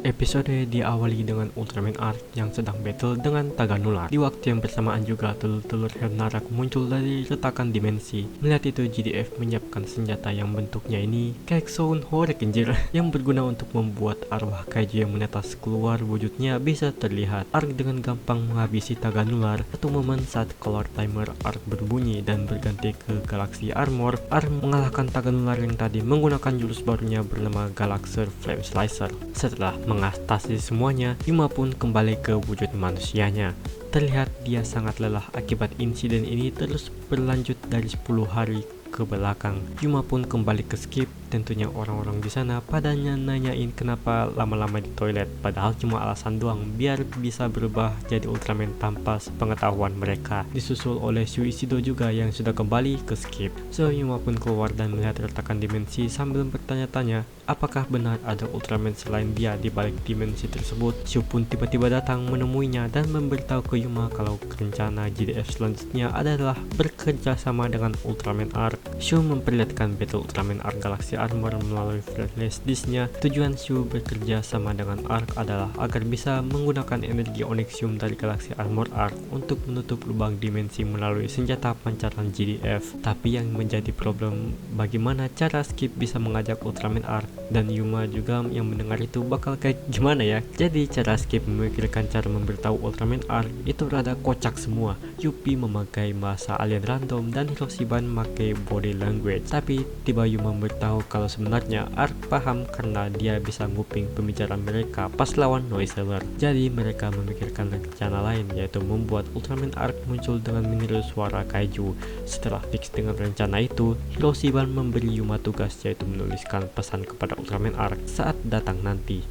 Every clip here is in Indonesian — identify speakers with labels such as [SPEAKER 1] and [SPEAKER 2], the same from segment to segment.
[SPEAKER 1] Episode diawali dengan Ultraman Arc yang sedang battle dengan Taga Nular. Di waktu yang bersamaan juga telur-telur Helnarak muncul dari retakan dimensi. Melihat itu, GDF menyiapkan senjata yang bentuknya ini kayak Sound Hurricane yang berguna untuk membuat arwah kaiju yang menetas keluar wujudnya bisa terlihat. Arc dengan gampang menghabisi Taga Nular. Satu momen saat color timer Arc berbunyi dan berganti ke Galaxy Armor, Arc mengalahkan Taga Nular yang tadi menggunakan jurus barunya bernama Galaxy Flame Slicer. Setelah mengatasi semuanya, Yuma pun kembali ke wujud manusianya. Terlihat dia sangat lelah akibat insiden ini terus berlanjut dari 10 hari ke belakang. Yuma pun kembali ke Skip. Tentunya orang-orang di sana padanya nanyain kenapa lama-lama di toilet, padahal cuma alasan doang biar bisa berubah jadi Ultraman tanpa sepengetahuan mereka. Disusul oleh Shu Ishido juga yang sudah kembali ke Skip. So Yuma pun keluar dan melihat retakan dimensi sambil bertanya-tanya apakah benar ada Ultraman selain dia di balik dimensi tersebut. Shu pun tiba-tiba datang menemuinya dan memberitahu ke Yuma kalau rencana GDF selanjutnya adalah bekerja sama dengan Ultraman Arc. Shu memperlihatkan Battle Ultraman Arc Galaxy Armor melalui flash disknya. Tujuan Shu bekerja sama dengan Arc adalah agar bisa menggunakan energi Onyxium dari Galaxy Armor Arc untuk menutup lubang dimensi melalui senjata pancaran GDF. Tapi yang menjadi problem, bagaimana cara Skip bisa mengajak Ultraman Arc, dan Yuma juga yang mendengar itu bakal kayak gimana ya. Jadi cara Skip memikirkan cara memberitahu Ultraman Arc itu rada kocak semua. Yuppie memakai bahasa alien random dan Hiroshiban memakai body language. Tapi tiba Yuma memberitahu kalau sebenarnya Arc paham karena dia bisa nguping pembicaraan mereka pas lawan Noiseller. Jadi mereka memikirkan rencana lain, yaitu membuat Ultraman Arc muncul dengan meniru suara kaiju. Setelah fix dengan rencana itu, Hiroshiban memberi Yuma tugas, yaitu menuliskan pesan kepada Ultraman Arc saat datang nanti.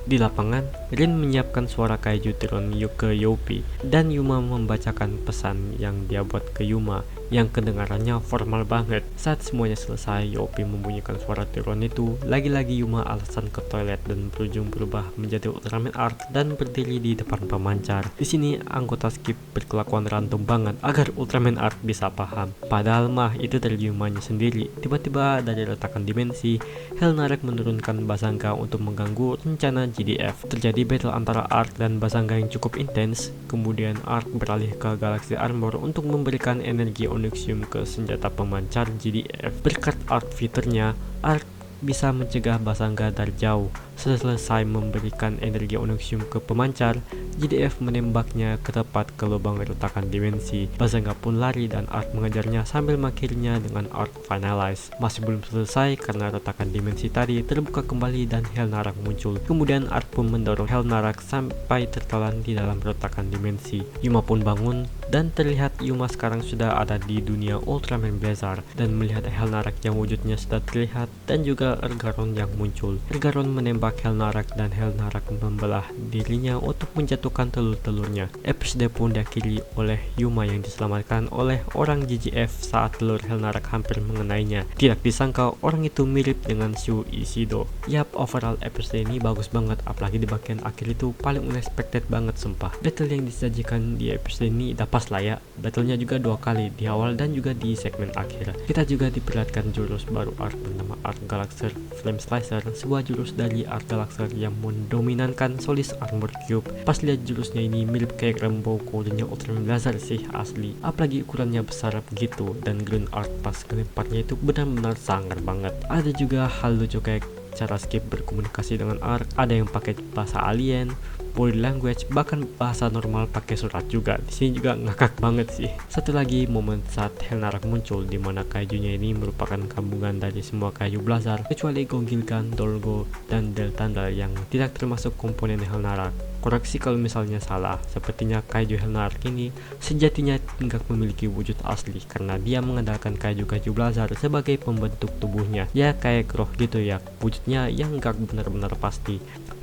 [SPEAKER 1] Di lapangan, Rin menyiapkan suara kaiju turun ke Youpi dan Yuma membacakan pesan yang dia buat ke Yuma yang kedengarannya formal banget. Saat semuanya selesai, Youpi membunyikan suara turun itu. Lagi-lagi Yuma alasan ke toilet dan berujung berubah menjadi Ultraman Arc dan berdiri di depan pemancar. Di sini anggota Skip berkelakuan random banget agar Ultraman Arc bisa paham. Padahal mah itu dari Yumanya sendiri. Tiba-tiba dari retakan dimensi, Helnarak menurunkan Bazanga untuk mengganggu rencana GDF. Terjadi battle antara Arc dan Bazanga yang cukup intens. Kemudian Arc beralih ke Galaxy Armor untuk memberikan energi Onyxium ke senjata pemancar GDF. Berkat Arc fiturnya, Arc bisa mencegah Bazanga dari jauh. Selesai memberikan energi Onyxium ke pemancar, GDF menembaknya ke tepat ke lubang retakan dimensi. Bazanga pun lari dan Arc mengejarnya sambil mengakhirinya dengan Arc Finalize. Masih belum selesai karena retakan dimensi tadi terbuka kembali dan Helnarak muncul. Kemudian Arc pun mendorong Helnarak sampai tertelan di dalam retakan dimensi. Yuma pun bangun dan terlihat Yuma sekarang sudah ada di dunia Ultraman Blazar dan melihat Helnarak yang wujudnya sudah terlihat dan juga Ergaron yang muncul. Ergaron menembak Helnarak dan Helnarak membelah dirinya untuk menjatuhkan telur-telurnya. Episode pun diakhiri oleh Yuma yang diselamatkan oleh orang GGF saat telur Helnarak hampir mengenainya. Tidak disangka orang itu mirip dengan Shu Ishido. Yap, overall episode ini bagus banget, apalagi di bagian akhir itu paling unexpected banget sumpah. Battle yang disajikan di episode ini udah pas lah ya. Battlenya juga 2 kali, di awal dan juga di segmen akhir. Kita juga diperlihatkan jurus baru Arc bernama Arc Galaxy Flame Slicer, sebuah jurus dari Arc Galaxy yang mendominankan Solis Armor Cube. Pas lihat jurusnya ini mirip kayak Rainbow kodenya Ultraman Blazar sih asli, apalagi ukurannya besar begitu, dan Green Arc pas kelemparnya itu benar-benar sangar banget. Ada juga hal lucu kayak cara Skip berkomunikasi dengan Arc, ada yang pakai bahasa alien, body language, bahkan bahasa normal pakai surat juga. Di sini juga ngakak banget sih. Satu lagi momen saat Helnarak muncul, di mana kaijunya ini merupakan gabungan dari semua kaiju Blazar kecuali Gogilgan, Dolgo, dan Deltandra yang tidak termasuk komponen Helnarak. Koreksi kalau misalnya salah. Sepertinya kaiju Helnarak ini sejatinya tidak memiliki wujud asli karena dia mengandalkan kaiju-kaiju Blazar sebagai pembentuk tubuhnya. Ya kayak Groh gitu ya, wujudnya yang gak benar-benar pasti.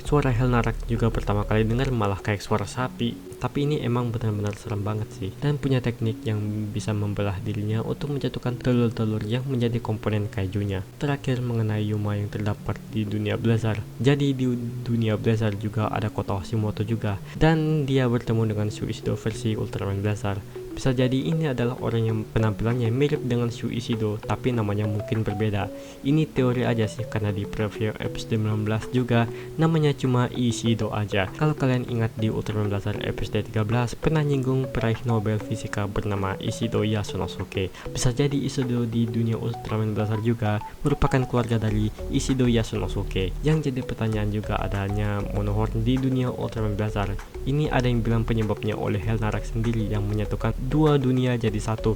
[SPEAKER 1] Suara Helnarak juga pertama kali dengar malah kayak suara sapi. Tapi ini emang benar-benar serem banget sih. Dan punya teknik yang bisa membelah dirinya untuk menjatuhkan telur-telur yang menjadi komponen kaijunya. Terakhir mengenai Yuma yang terdapat di dunia Blazar. Jadi di dunia Blazar juga ada kota Hashimoto juga. Dan dia bertemu dengan Shu Ishido versi Ultraman Blazar. Bisa jadi ini adalah orang yang penampilannya mirip dengan Shu Ishido tapi namanya mungkin berbeda. Ini teori aja sih, karena di preview episode 19 juga namanya cuma Ishido aja. Kalau kalian ingat di Ultraman Blazar episode 13 pernah nyinggung peraih Nobel Fisika bernama Ishido Yasunosuke. Bisa jadi Ishido di dunia Ultraman Blazar juga merupakan keluarga dari Ishido Yasunosuke. Yang jadi pertanyaan juga adanya monohorn di dunia Ultraman Blazar. Ini ada yang bilang penyebabnya oleh Helnarak sendiri yang menyatukan dua dunia jadi satu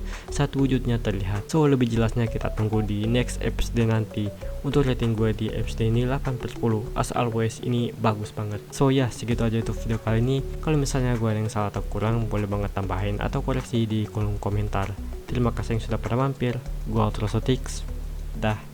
[SPEAKER 1] wujudnya terlihat. So lebih jelasnya kita tunggu di next episode nanti. Untuk rating gue di episode ini 8/10. As always ini bagus banget. So ya, segitu aja untuk video kali ini. Kalau misalnya gue ada yang salah atau kurang, boleh banget tambahin atau koreksi di kolom komentar. Terima kasih yang sudah pada mampir. Gue Ultrasotix. Dah.